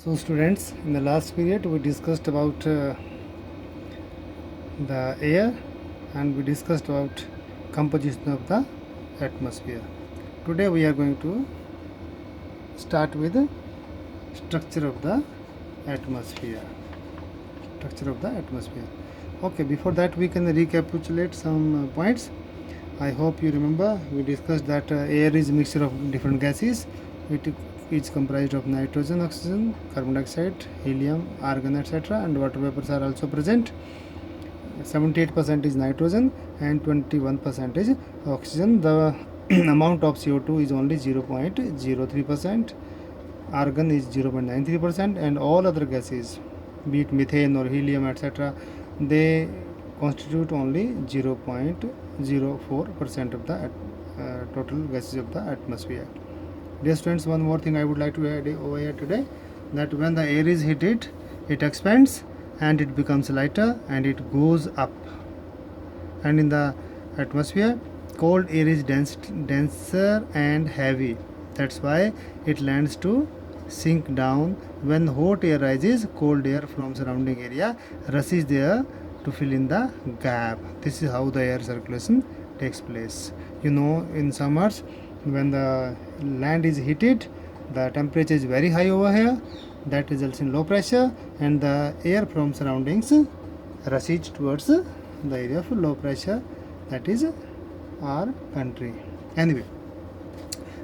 So students, in the last period we discussed about the air and we discussed about composition of the atmosphere. Today we are going to start with the structure of the atmosphere. Structure of the atmosphere. Okay, before that we can recapitulate some points. I hope you remember we discussed that air is a mixture of different gases. It is comprised of nitrogen, oxygen, carbon dioxide, helium, argon, etc. and water vapors are also present. 78% is nitrogen and 21% is oxygen. The amount of CO2 is only 0.03%. Argon is 0.93% and all other gases, be it methane or helium, etc., they constitute only 0.04% of the total gases of the atmosphere. Dear students, one more thing I would like to add over here today, that when the air is heated, it expands and it becomes lighter and it goes up. And in the atmosphere, cold air is denser and heavy. That's why it lands to sink down. When hot air rises, cold air from surrounding area rushes there to fill in the gap. This is how the air circulation takes place. In summers, when the land is heated, the temperature is very high over here. That results in low pressure, and the air from surroundings rushes towards the area of low pressure, that is our country. Anyway,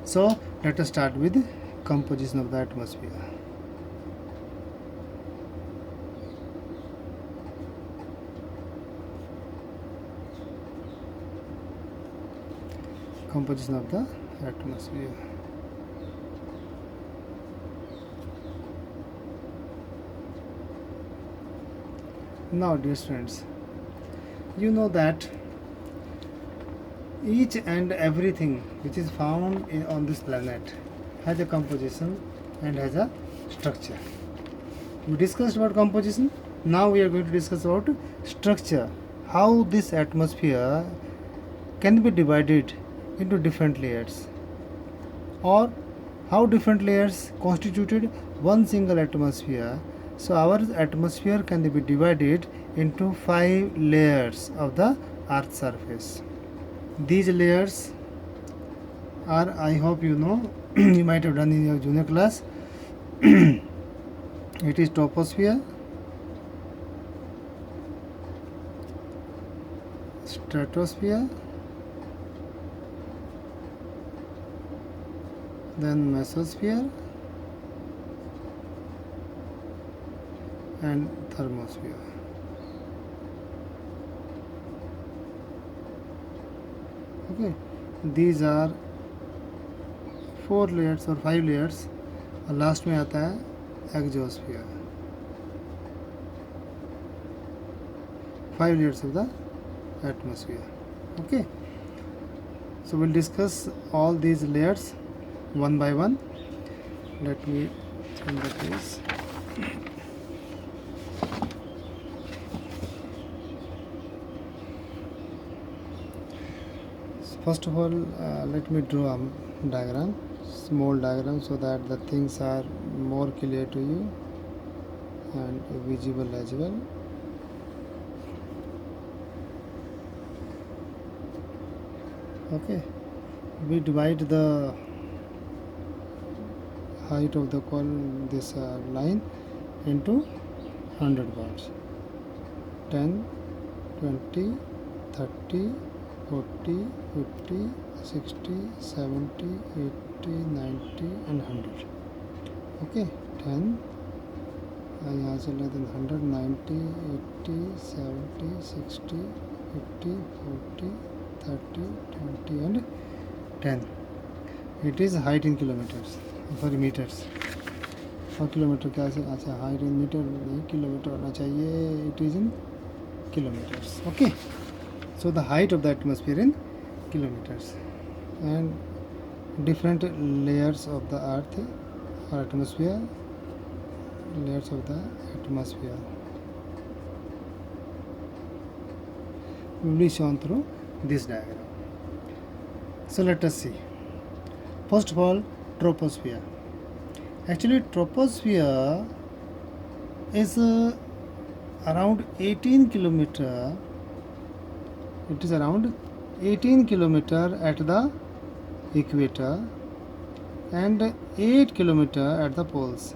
so let us start with composition of the atmosphere. Composition of the atmosphere. Now, dear students, you know that each and everything which is found on this planet has a composition and has a structure. We discussed about composition. Now we are going to discuss about structure. How this atmosphere can be divided into different layers, or how different layers constituted one single atmosphere. So our atmosphere can be divided into 5 layers of the earth's surface. These layers are, I hope you know, you might have done in your junior class. It is troposphere, stratosphere, then mesosphere and thermosphere. Okay, these are 4 layers or 5 layers. और last में आता है exosphere. 5 layers of the atmosphere. Okay, so we'll discuss all these layers one by one. Let me change the page. First of all, let me draw a diagram, small diagram, so that the things are more clear to you and visible as well. Okay, we divide the height of the this line into 100 parts: 10, 20, 30, 40, 50, 60, 70, 80, 90 and 100. Okay, 10, यहाँ से लेते हैं 100, 90, 80, 70, 60, 50, 40, 30, 20 and 10. It is height in kilometers, sorry meters. और kilometre क्या से, अच्छा height in metre नहीं, kilometre होना चाहिए. It is in kilometers. Okay, so the height of the atmosphere in kilometers, and different layers of the earth or atmosphere, layers of the atmosphere will be shown through this diagram. So let us see. First of all, troposphere. Actually, troposphere is around 18 kilometer. It is around 18 kilometer at the equator and 8 kilometer at the poles.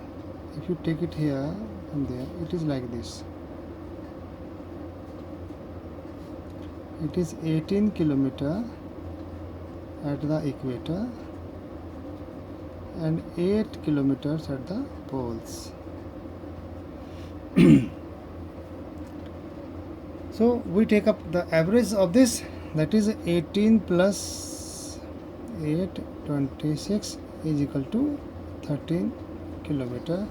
If you take it here and there, it is like this. It is 18 kilometer at the equator and 8 kilometers at the poles. So we take up the average of this, that is 18 plus 8, 26 is equal to 13 kilometer.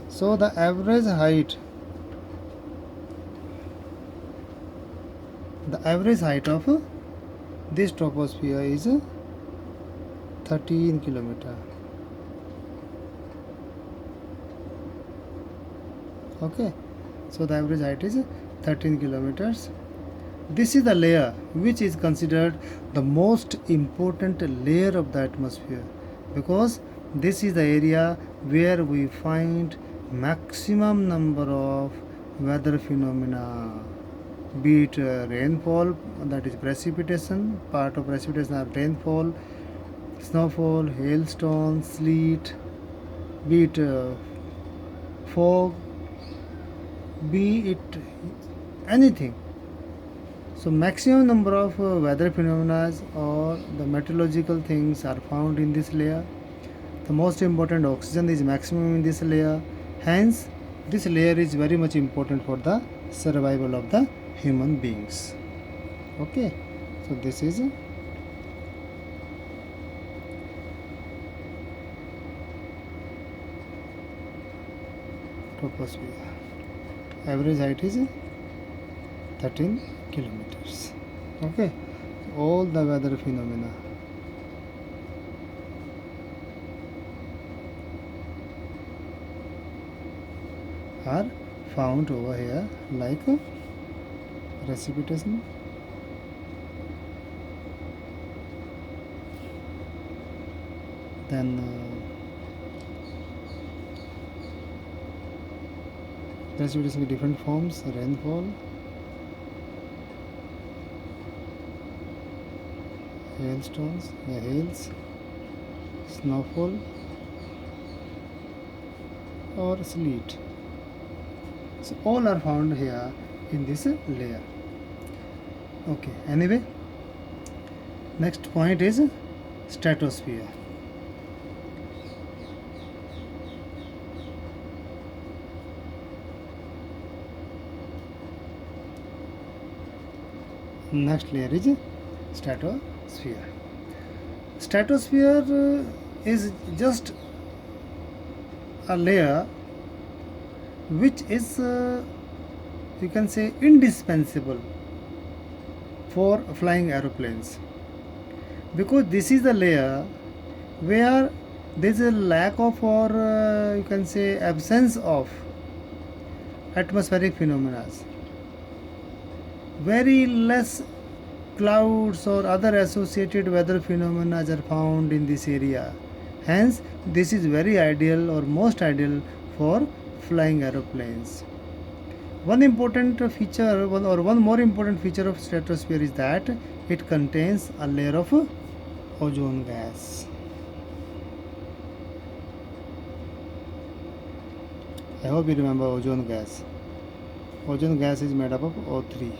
So the average height of this troposphere is 13 kilometer. Okay, so the average height is 13 kilometers. This is the layer which is considered the most important layer of the atmosphere, because this is the area where we find maximum number of weather phenomena, be it rainfall, that is precipitation, part of precipitation are rainfall, snowfall, hailstones, sleet, be it fog, be it anything. So maximum number of weather phenomena or the meteorological things are found in this layer. The most important, oxygen is maximum in this layer. Hence, this layer is very much important for the survival of the human beings. Okay, so this is troposphere. Average height is 13 kilometers. Okay, all the weather phenomena are found over here, like precipitation, then precipitation in different forms, rainfall, hailstones, hails, snowfall or sleet. So all are found here in this layer. Okay, anyway, next point is stratosphere. Next layer is stratosphere. Stratosphere is just a layer which is you can say indispensable for flying aeroplanes, because this is the layer where there is a lack of, or you can say absence of, atmospheric phenomena. Very less clouds or other associated weather phenomena are found in this area. Hence, this is very ideal or most ideal for flying aeroplanes. One important feature, one more important feature of stratosphere is that it contains a layer of ozone gas. I hope you remember ozone gas. Ozone gas is made up of O3.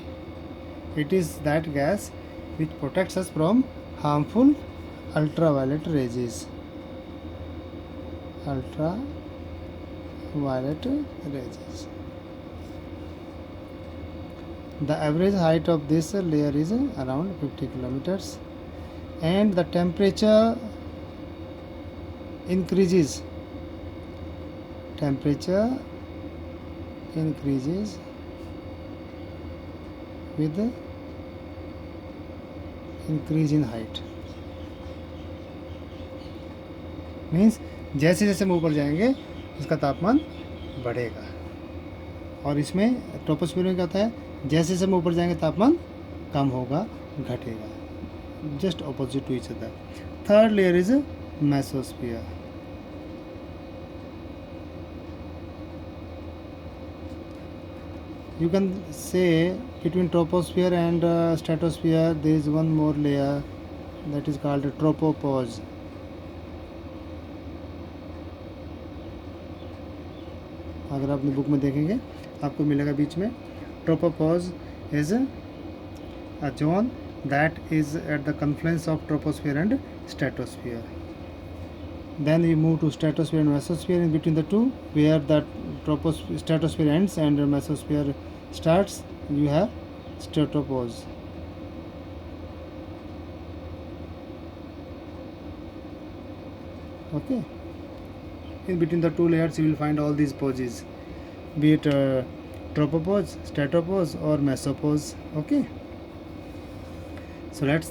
It is that gas which protects us from harmful ultraviolet rays. Ultraviolet rays. The average height of this layer is around 50 kilometers, and the temperature increases. Temperature increases with the increase in height. Means जैसे जैसे हम ऊपर जाएंगे इसका तापमान बढ़ेगा, और इसमें ट्रोपोस्फीयर में क्या होता है, जैसे जैसे हम ऊपर जाएंगे तापमान कम होगा, घटेगा, just opposite to each other. Third layer is mesosphere. You can say between troposphere and stratosphere there is one more layer that is called tropopause. अगर आपने बुक में देखेंगे आपको मिलेगा बीच में tropopause is a zone that is at the confluence of troposphere and stratosphere. Then we move to stratosphere and mesosphere. In between the two, where the stratosphere ends and mesosphere starts, you have stratopause. Okay. In between the two layers, you will find all these poses, be it tropopause, stratopause, or mesopause. Okay. So let's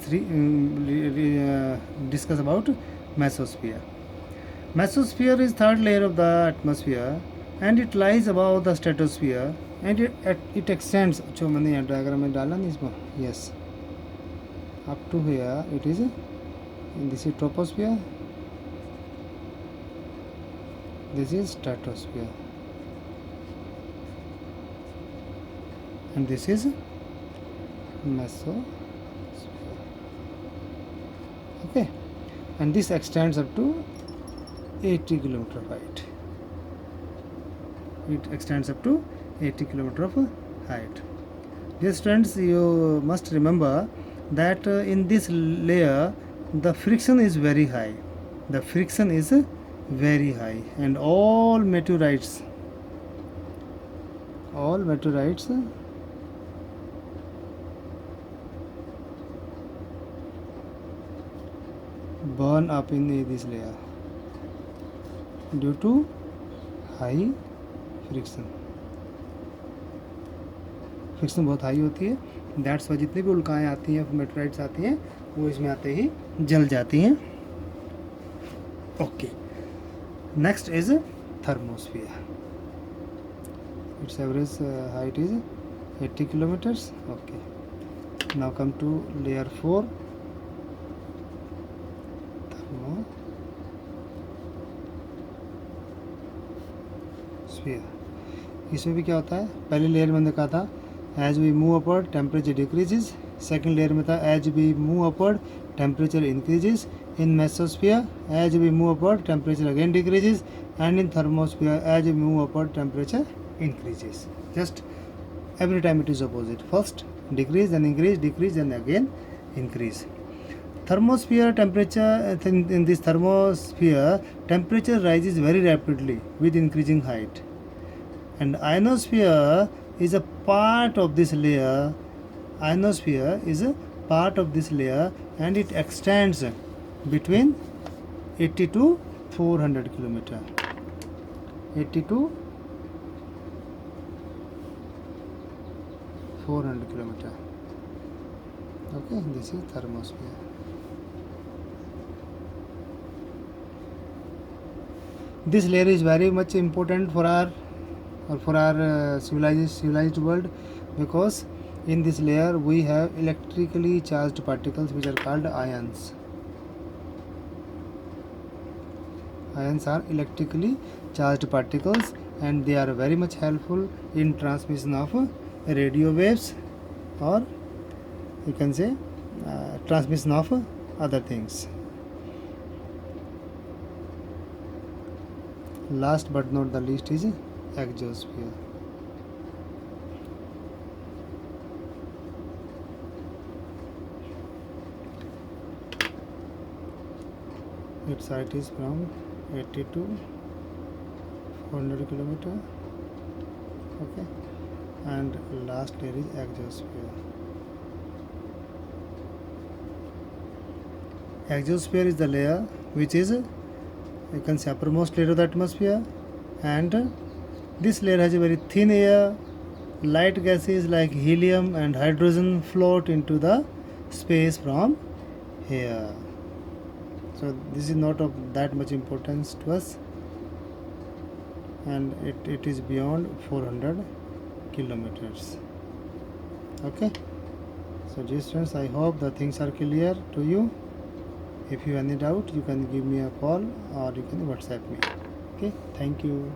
discuss about mesosphere. Mesosphere is third layer of the atmosphere and it lies above the stratosphere and it extends. जो मैंने यहाँ diagram में डाला नहीं इसमें, yes, up to here it is, and this is troposphere, this is stratosphere, and this is mesosphere. Okay, and this extends up to 80 kilometer of height. It extends up to 80 kilometer of height. Dear students, you must remember that in this layer the friction is very high. The friction is very high, and all meteorites burn up in this layer due to high friction. Friction बहुत high होती है, that's why जितनी भी उल्काएँ आती हैं, मेटेराइट्स आती हैं, वो इसमें आते ही जल जाती हैं. Okay, next is thermosphere. Its average height is 80 kilometres. Okay, now come to layer 4, thermosphere. इसमें भी क्या होता है, पहले लेयर में मैंने कहा था as we move upward temperature decreases. Second layer में था as we move upward temperature increases. In mesosphere as we move upward temperature again decreases, and in thermosphere as we move upward temperature increases. Just every time it is opposite. First decrease, then increase, decrease, then again increase. Thermosphere temperature, in this thermosphere temperature rises very rapidly with increasing height, and ionosphere is a part of this layer. Ionosphere is a part of this layer and it extends between 80 to 400 kilometer. 80 to 400 kilometer. Okay, this is thermosphere. This layer is very much important for our civilized world, because in this layer we have electrically charged particles which are called ions. Ions are electrically charged particles and they are very much helpful in transmission of radio waves, or you can say transmission of other things. Last but not the least is exosphere. Its height is from 80 to 400 kilometer. Okay, and last layer is exosphere. Exosphere is the layer which is, you can say, uppermost layer of the atmosphere, and this layer has a very thin air. Light gases like helium and hydrogen float into the space from here. So this is not of that much importance to us, and it is beyond 400 kilometers. Okay, so dear students, I hope the things are clear to you. If you have any doubt, you can give me a call or you can WhatsApp me. Okay, thank you.